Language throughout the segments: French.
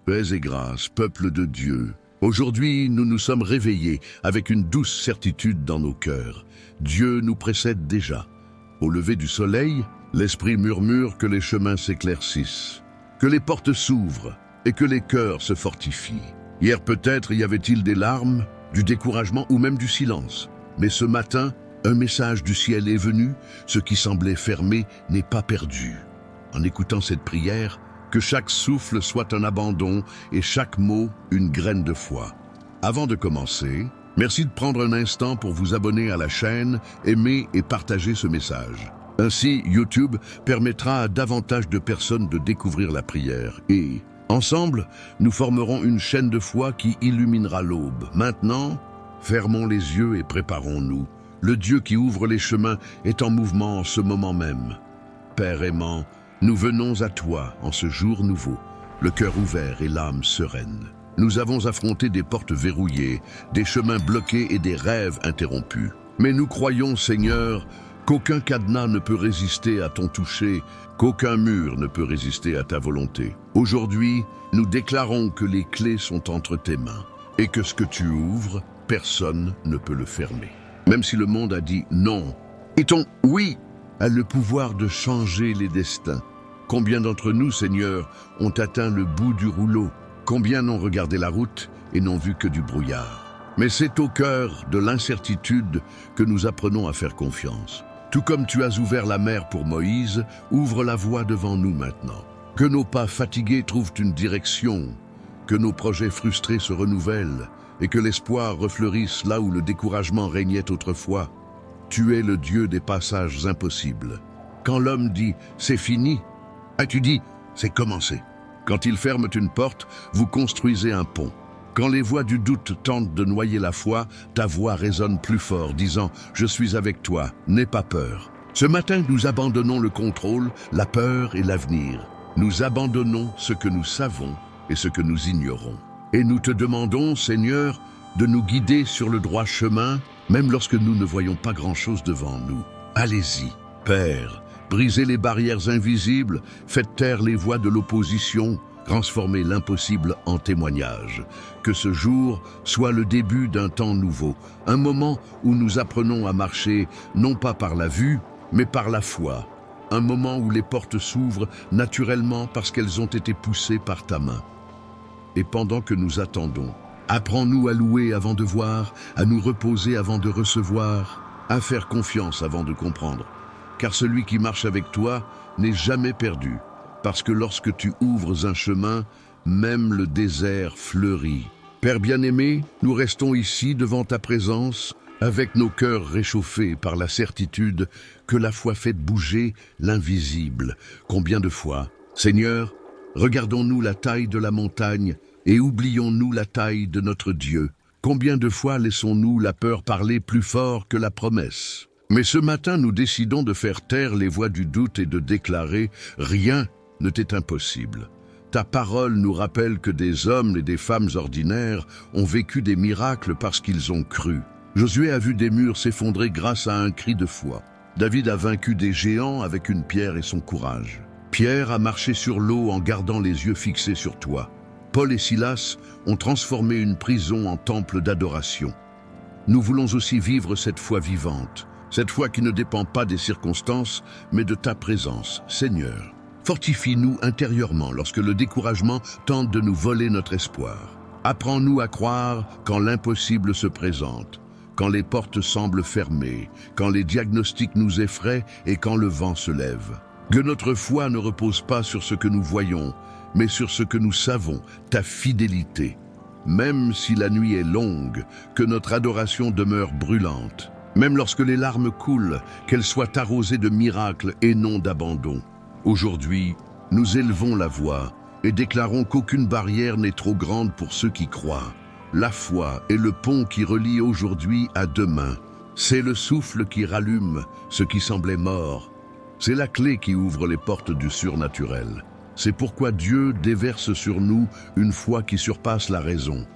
Paix et grâce, peuple de Dieu. Aujourd'hui, nous nous sommes réveillés avec une douce certitude dans nos cœurs. Dieu nous précède déjà. Au lever du soleil, l'Esprit murmure que les chemins s'éclaircissent, que les portes s'ouvrent et que les cœurs se fortifient. Hier peut-être y avait-il des larmes, du découragement ou même du silence. Mais ce matin, un message du ciel est venu, ce qui semblait fermé n'est pas perdu. En écoutant cette prière, que chaque souffle soit un abandon et chaque mot une graine de foi. Avant de commencer, merci de prendre un instant pour vous abonner à la chaîne, aimer et partager ce message. Ainsi, YouTube permettra à davantage de personnes de découvrir la prière. Et, ensemble, nous formerons une chaîne de foi qui illuminera l'aube. Maintenant, fermons les yeux et préparons-nous. Le Dieu qui ouvre les chemins est en mouvement en ce moment même. Père aimant, nous venons à toi en ce jour nouveau, le cœur ouvert et l'âme sereine. Nous avons affronté des portes verrouillées, des chemins bloqués et des rêves interrompus. Mais nous croyons, Seigneur, qu'aucun cadenas ne peut résister à ton toucher, qu'aucun mur ne peut résister à ta volonté. Aujourd'hui, nous déclarons que les clés sont entre tes mains et que ce que tu ouvres, personne ne peut le fermer. Même si le monde a dit non, et ton oui a le pouvoir de changer les destins. Combien d'entre nous, Seigneur, ont atteint le bout du rouleau? Combien n'ont regardé la route et n'ont vu que du brouillard? Mais c'est au cœur de l'incertitude que nous apprenons à faire confiance. Tout comme tu as ouvert la mer pour Moïse, ouvre la voie devant nous maintenant. Que nos pas fatigués trouvent une direction, que nos projets frustrés se renouvellent et que l'espoir refleurisse là où le découragement régnait autrefois. Tu es le Dieu des passages impossibles. Quand l'homme dit « c'est fini », tu dis « c'est commencé ». Quand ils ferment une porte, vous construisez un pont. Quand les voix du doute tentent de noyer la foi, ta voix résonne plus fort, disant « je suis avec toi, n'aie pas peur ». Ce matin, nous abandonnons le contrôle, la peur et l'avenir. Nous abandonnons ce que nous savons et ce que nous ignorons. Et nous te demandons, Seigneur, de nous guider sur le droit chemin, même lorsque nous ne voyons pas grand-chose devant nous. Allez-y, Père, brisez les barrières invisibles, faites taire les voix de l'opposition, transformez l'impossible en témoignage. Que ce jour soit le début d'un temps nouveau, un moment où nous apprenons à marcher non pas par la vue, mais par la foi. Un moment où les portes s'ouvrent naturellement parce qu'elles ont été poussées par ta main. Et pendant que nous attendons, apprends-nous à louer avant de voir, à nous reposer avant de recevoir, à faire confiance avant de comprendre. Car celui qui marche avec toi n'est jamais perdu, parce que lorsque tu ouvres un chemin, même le désert fleurit. Père bien-aimé, nous restons ici devant ta présence, avec nos cœurs réchauffés par la certitude que la foi fait bouger l'invisible. Combien de fois, Seigneur, regardons-nous la taille de la montagne et oublions-nous la taille de notre Dieu. Combien de fois laissons-nous la peur parler plus fort que la promesse? Mais ce matin, nous décidons de faire taire les voix du doute et de déclarer « Rien ne t'est impossible ». Ta parole nous rappelle que des hommes et des femmes ordinaires ont vécu des miracles parce qu'ils ont cru. Josué a vu des murs s'effondrer grâce à un cri de foi. David a vaincu des géants avec une pierre et son courage. Pierre a marché sur l'eau en gardant les yeux fixés sur toi. Paul et Silas ont transformé une prison en temple d'adoration. Nous voulons aussi vivre cette foi vivante, cette foi qui ne dépend pas des circonstances, mais de ta présence, Seigneur. Fortifie-nous intérieurement lorsque le découragement tente de nous voler notre espoir. Apprends-nous à croire quand l'impossible se présente, quand les portes semblent fermées, quand les diagnostics nous effraient et quand le vent se lève. Que notre foi ne repose pas sur ce que nous voyons, mais sur ce que nous savons, ta fidélité. Même si la nuit est longue, que notre adoration demeure brûlante. Même lorsque les larmes coulent, qu'elles soient arrosées de miracles et non d'abandon. Aujourd'hui, nous élevons la voix et déclarons qu'aucune barrière n'est trop grande pour ceux qui croient. La foi est le pont qui relie aujourd'hui à demain. C'est le souffle qui rallume ce qui semblait mort. C'est la clé qui ouvre les portes du surnaturel. C'est pourquoi Dieu déverse sur nous une foi qui surpasse la raison.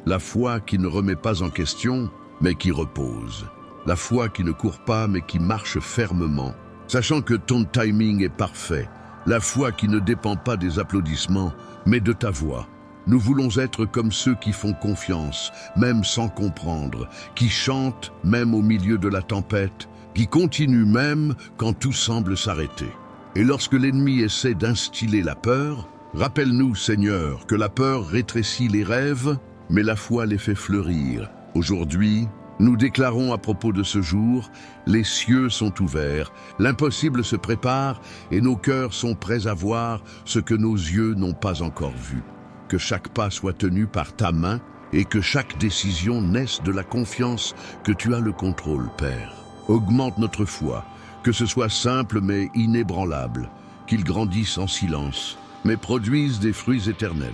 La foi qui ne remet pas en question, mais qui repose. La foi qui ne court pas, mais qui marche fermement, sachant que ton timing est parfait. La foi qui ne dépend pas des applaudissements, mais de ta voix. Nous voulons être comme ceux qui font confiance, même sans comprendre, qui chantent même au milieu de la tempête, qui continuent même quand tout semble s'arrêter. Et lorsque l'ennemi essaie d'instiller la peur, rappelle-nous, Seigneur, que la peur rétrécit les rêves, mais la foi les fait fleurir. Aujourd'hui, nous déclarons à propos de ce jour, les cieux sont ouverts, l'impossible se prépare et nos cœurs sont prêts à voir ce que nos yeux n'ont pas encore vu. Que chaque pas soit tenu par ta main et que chaque décision naisse de la confiance que tu as le contrôle, Père. Augmente notre foi, que ce soit simple mais inébranlable, qu'il grandisse en silence, mais produise des fruits éternels,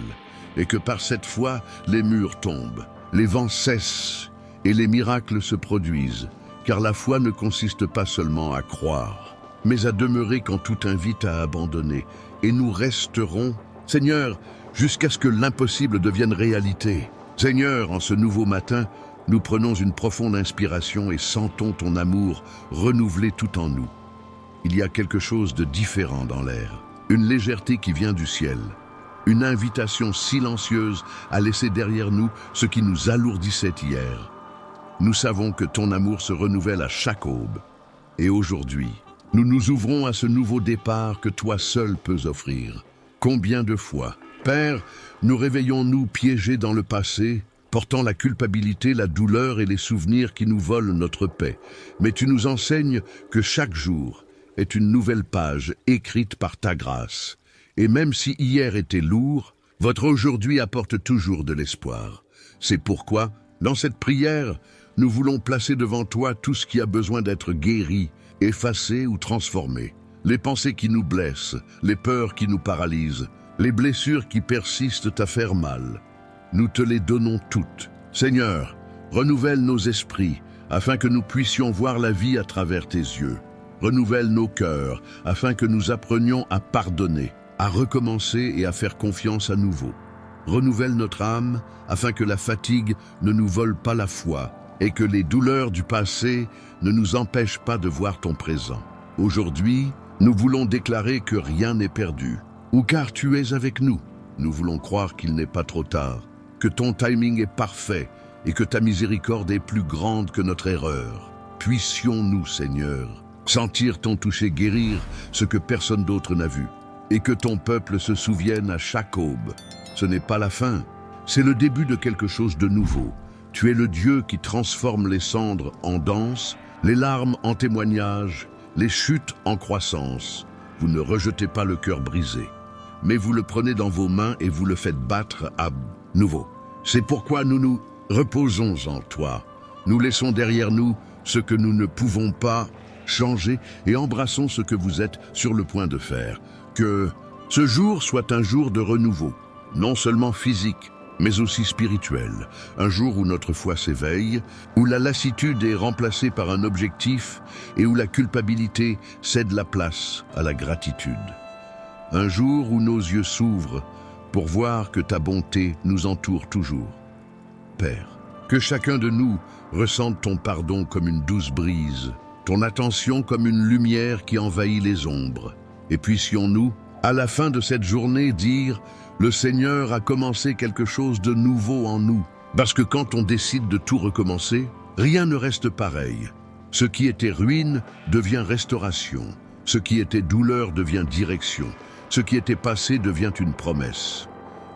et que par cette foi les murs tombent, les vents cessent et les miracles se produisent, car la foi ne consiste pas seulement à croire, mais à demeurer quand tout invite à abandonner, et nous resterons, Seigneur, jusqu'à ce que l'impossible devienne réalité. Seigneur, en ce nouveau matin, nous prenons une profonde inspiration et sentons ton amour renouvelé tout en nous. Il y a quelque chose de différent dans l'air, une légèreté qui vient du ciel, une invitation silencieuse à laisser derrière nous ce qui nous alourdissait hier. Nous savons que ton amour se renouvelle à chaque aube. Et aujourd'hui, nous nous ouvrons à ce nouveau départ que toi seul peux offrir. Combien de fois, Père, nous réveillons-nous piégés dans le passé, portant la culpabilité, la douleur et les souvenirs qui nous volent notre paix. Mais tu nous enseignes que chaque jour est une nouvelle page écrite par ta grâce. Et même si hier était lourd, votre aujourd'hui apporte toujours de l'espoir. C'est pourquoi, dans cette prière, nous voulons placer devant toi tout ce qui a besoin d'être guéri, effacé ou transformé. Les pensées qui nous blessent, les peurs qui nous paralysent, les blessures qui persistent à faire mal. Nous te les donnons toutes. Seigneur, renouvelle nos esprits, afin que nous puissions voir la vie à travers tes yeux. Renouvelle nos cœurs, afin que nous apprenions à pardonner, à recommencer et à faire confiance à nouveau. Renouvelle notre âme, afin que la fatigue ne nous vole pas la foi, et que les douleurs du passé ne nous empêchent pas de voir ton présent. Aujourd'hui, nous voulons déclarer que rien n'est perdu, ou car tu es avec nous. Nous voulons croire qu'il n'est pas trop tard, que ton timing est parfait et que ta miséricorde est plus grande que notre erreur. Puissions-nous, Seigneur, sentir ton toucher guérir ce que personne d'autre n'a vu, et que ton peuple se souvienne à chaque aube. Ce n'est pas la fin, c'est le début de quelque chose de nouveau. Tu es le Dieu qui transforme les cendres en danse, les larmes en témoignages, les chutes en croissance. Vous ne rejetez pas le cœur brisé, mais vous le prenez dans vos mains et vous le faites battre à nouveau. C'est pourquoi nous nous reposons en toi. Nous laissons derrière nous ce que nous ne pouvons pas changer et embrassons ce que vous êtes sur le point de faire. Que ce jour soit un jour de renouveau, non seulement physique, mais aussi spirituel. Un jour où notre foi s'éveille, où la lassitude est remplacée par un objectif et où la culpabilité cède la place à la gratitude. Un jour où nos yeux s'ouvrent pour voir que ta bonté nous entoure toujours. Père, que chacun de nous ressente ton pardon comme une douce brise, ton attention comme une lumière qui envahit les ombres. Et puissions-nous, à la fin de cette journée, dire « Le Seigneur a commencé quelque chose de nouveau en nous ». Parce que quand on décide de tout recommencer, rien ne reste pareil. Ce qui était ruine devient restauration. Ce qui était douleur devient direction. Ce qui était passé devient une promesse.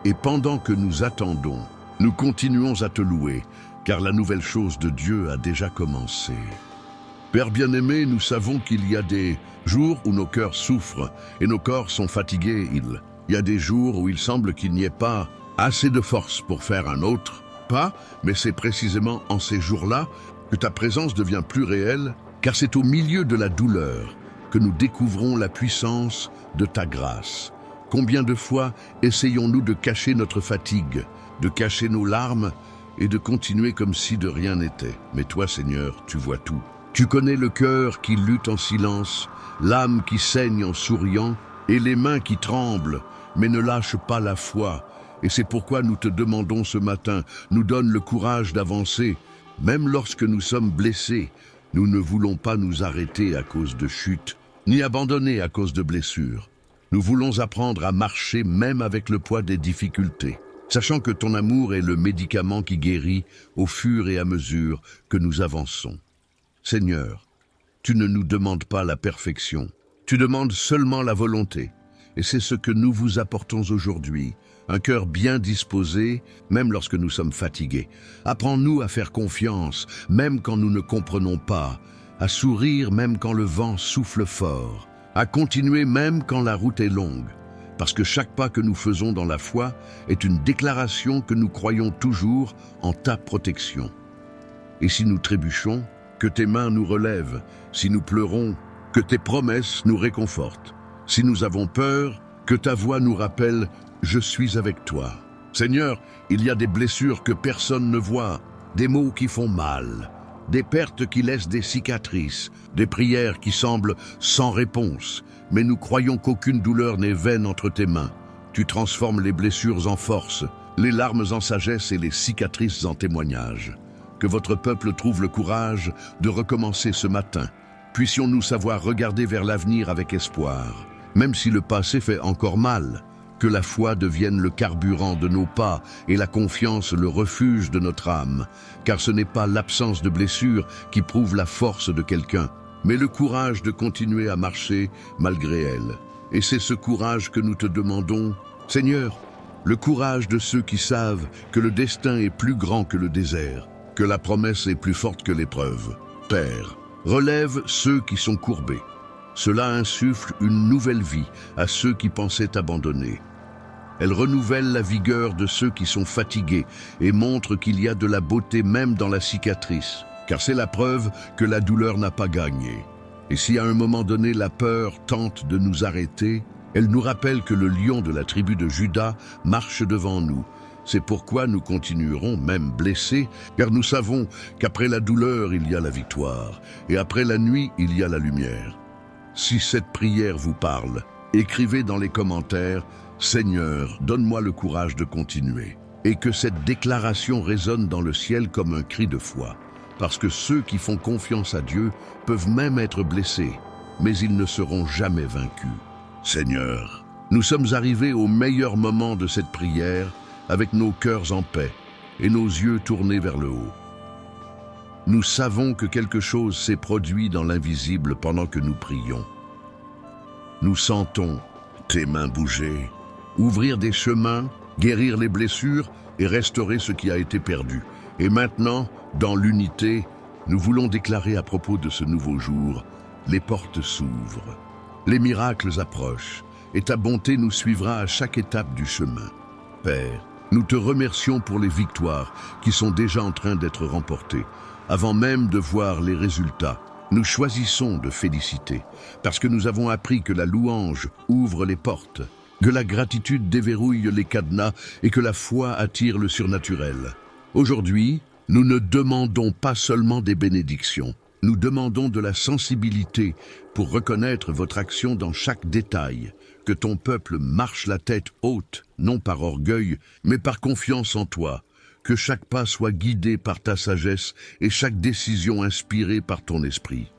Et pendant que nous attendons, nous continuons à te louer, car la nouvelle chose de Dieu a déjà commencé. Père bien-aimé, nous savons qu'il y a des jours où nos cœurs souffrent et nos corps sont fatigués. Il y a des jours où il semble qu'il n'y ait pas assez de force pour faire un autre pas, mais c'est précisément en ces jours-là que ta présence devient plus réelle, car c'est au milieu de la douleur que nous découvrons la puissance de ta grâce. Combien de fois essayons-nous de cacher notre fatigue, de cacher nos larmes et de continuer comme si de rien n'était. Mais toi, Seigneur, tu vois tout. Tu connais le cœur qui lutte en silence, l'âme qui saigne en souriant et les mains qui tremblent, mais ne lâchent pas la foi. Et c'est pourquoi nous te demandons ce matin, nous donne le courage d'avancer, même lorsque nous sommes blessés. Nous ne voulons pas nous arrêter à cause de chutes, ni abandonner à cause de blessures. Nous voulons apprendre à marcher même avec le poids des difficultés. sachant que ton amour est le médicament qui guérit au fur et à mesure que nous avançons. Seigneur, tu ne nous demandes pas la perfection, tu demandes seulement la volonté. Et c'est ce que nous vous apportons aujourd'hui, un cœur bien disposé, même lorsque nous sommes fatigués. Apprends-nous à faire confiance, même quand nous ne comprenons pas, à sourire même quand le vent souffle fort, à continuer même quand la route est longue, parce que chaque pas que nous faisons dans la foi est une déclaration que nous croyons toujours en ta protection. Et si nous trébuchons, que tes mains nous relèvent, si nous pleurons, que tes promesses nous réconfortent. Si nous avons peur, que ta voix nous rappelle « Je suis avec toi ». Seigneur, il y a des blessures que personne ne voit, des mots qui font mal, des pertes qui laissent des cicatrices, des prières qui semblent sans réponse, mais nous croyons qu'aucune douleur n'est vaine entre tes mains. Tu transformes les blessures en force, les larmes en sagesse et les cicatrices en témoignages. Que votre peuple trouve le courage de recommencer ce matin. Puissions-nous savoir regarder vers l'avenir avec espoir, même si le passé fait encore mal. Que la foi devienne le carburant de nos pas et la confiance le refuge de notre âme, car ce n'est pas l'absence de blessure qui prouve la force de quelqu'un, mais le courage de continuer à marcher malgré elle. Et c'est ce courage que nous te demandons, Seigneur, le courage de ceux qui savent que le destin est plus grand que le désert, que la promesse est plus forte que l'épreuve. Père, relève ceux qui sont courbés. Cela insuffle une nouvelle vie à ceux qui pensaient abandonner. Elle renouvelle la vigueur de ceux qui sont fatigués et montre qu'il y a de la beauté même dans la cicatrice, car c'est la preuve que la douleur n'a pas gagné. Et si à un moment donné la peur tente de nous arrêter, elle nous rappelle que le lion de la tribu de Juda marche devant nous. C'est pourquoi nous continuerons, même blessés, car nous savons qu'après la douleur, il y a la victoire, et après la nuit, il y a la lumière. Si cette prière vous parle, écrivez dans les commentaires « Seigneur, donne-moi le courage de continuer » et que cette déclaration résonne dans le ciel comme un cri de foi, parce que ceux qui font confiance à Dieu peuvent même être blessés, mais ils ne seront jamais vaincus. Seigneur, nous sommes arrivés au meilleur moment de cette prière, avec nos cœurs en paix et nos yeux tournés vers le haut. Nous savons que quelque chose s'est produit dans l'invisible pendant que nous prions. Nous sentons tes mains bouger, ouvrir des chemins, guérir les blessures et restaurer ce qui a été perdu. Et maintenant, dans l'unité, nous voulons déclarer à propos de ce nouveau jour, les portes s'ouvrent, les miracles approchent et ta bonté nous suivra à chaque étape du chemin. Père, nous te remercions pour les victoires qui sont déjà en train d'être remportées. Avant même de voir les résultats, nous choisissons de féliciter, parce que nous avons appris que la louange ouvre les portes, que la gratitude déverrouille les cadenas et que la foi attire le surnaturel. Aujourd'hui, nous ne demandons pas seulement des bénédictions, nous demandons de la sensibilité pour reconnaître votre action dans chaque détail, que ton peuple marche la tête haute, non par orgueil, mais par confiance en toi, que chaque pas soit guidé par ta sagesse et chaque décision inspirée par ton esprit.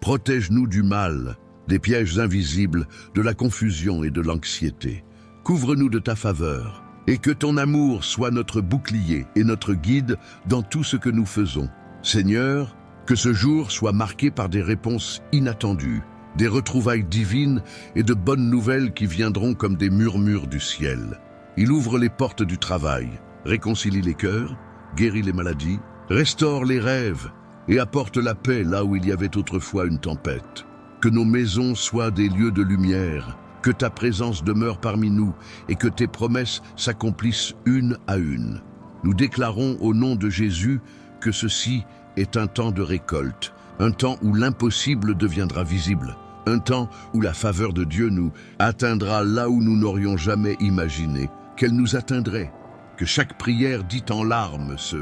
Protège-nous du mal, des pièges invisibles, de la confusion et de l'anxiété. Couvre-nous de ta faveur, et que ton amour soit notre bouclier et notre guide dans tout ce que nous faisons. Seigneur, que ce jour soit marqué par des réponses inattendues, des retrouvailles divines et de bonnes nouvelles qui viendront comme des murmures du ciel. Il ouvre les portes du travail, réconcilie les cœurs, guérit les maladies, restaure les rêves et apporte la paix là où il y avait autrefois une tempête. Que nos maisons soient des lieux de lumière, que ta présence demeure parmi nous et que tes promesses s'accomplissent une à une. Nous déclarons au nom de Jésus que ceci est un temps de récolte, un temps où l'impossible deviendra visible, un temps où la faveur de Dieu nous atteindra là où nous n'aurions jamais imaginé qu'elle nous atteindrait, que chaque prière dite en larmes se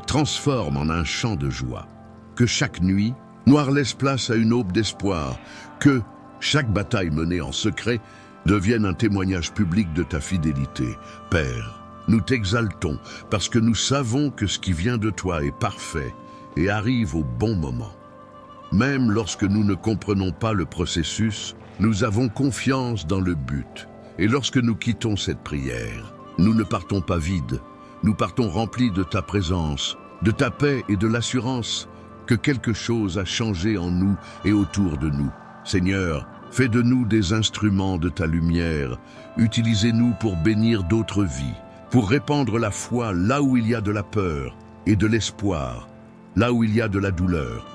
transforme en un chant de joie, que chaque nuit noire laisse place à une aube d'espoir, que chaque bataille menée en secret devienne un témoignage public de ta fidélité. Père, nous t'exaltons parce que nous savons que ce qui vient de toi est parfait et arrive au bon moment. Même lorsque nous ne comprenons pas le processus, nous avons confiance dans le but. Et lorsque nous quittons cette prière, Nous ne partons pas vides, nous partons remplis de ta présence, de ta paix et de l'assurance que quelque chose a changé en nous et autour de nous. Seigneur, fais de nous des instruments de ta lumière, utilisez-nous pour bénir d'autres vies, pour répandre la foi là où il y a de la peur et de l'espoir, là où il y a de la douleur.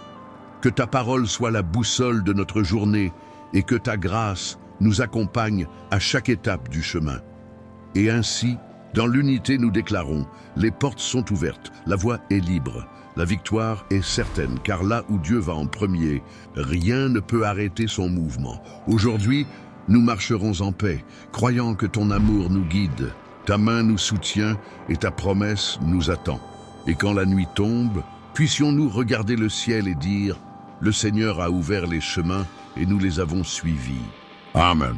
Que ta parole soit la boussole de notre journée et que ta grâce nous accompagne à chaque étape du chemin. Et ainsi, dans l'unité nous déclarons, les portes sont ouvertes, la voie est libre, la victoire est certaine, car là où Dieu va en premier, rien ne peut arrêter son mouvement. Aujourd'hui, nous marcherons en paix, croyant que ton amour nous guide, ta main nous soutient et ta promesse nous attend. Et quand la nuit tombe, puissions-nous regarder le ciel et dire « Le Seigneur a ouvert les chemins et nous les avons suivis. » Amen.